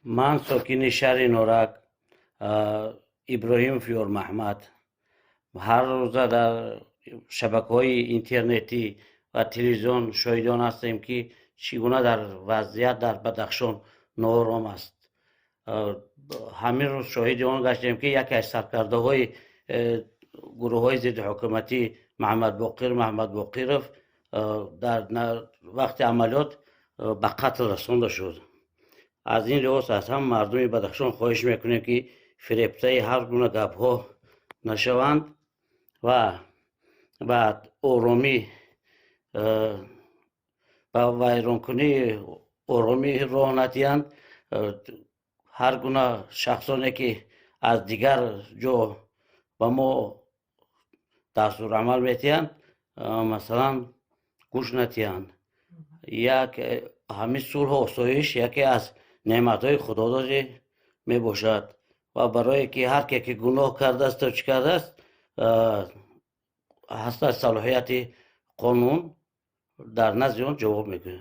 من ساکن شهر نورک ابراهیم فیور محمد هر روز در شبکه‌های اینترنتی و تلویزیون شاهدان هستیم که چگونه در وضعیت در بدخشان نارام است. همین روز شاهد آن گشتیم که یکی از سرکرده‌های گروه‌های ضد حکومتی محمد باقرов در وقت عملیات به قتل رسانده شد. از این لحاظ از هم مردم بدخشان خواهش میکنیم که فریب‌زای هر گونه گپ‌ها نشوند و بعد آرامی و ویرانکنی آرامی راه ندهند. هر گونه شخصانی که از دیگر جا به ما دستور عمل میتیند مثلا گوش ندهند. یک همین صلح و آسایش یکی از نعمت‌های خداداد می باشد و برای که هر که گناه کرده است و چی کرده است هست صلاحیت قانون در نزد آن جواب میگه.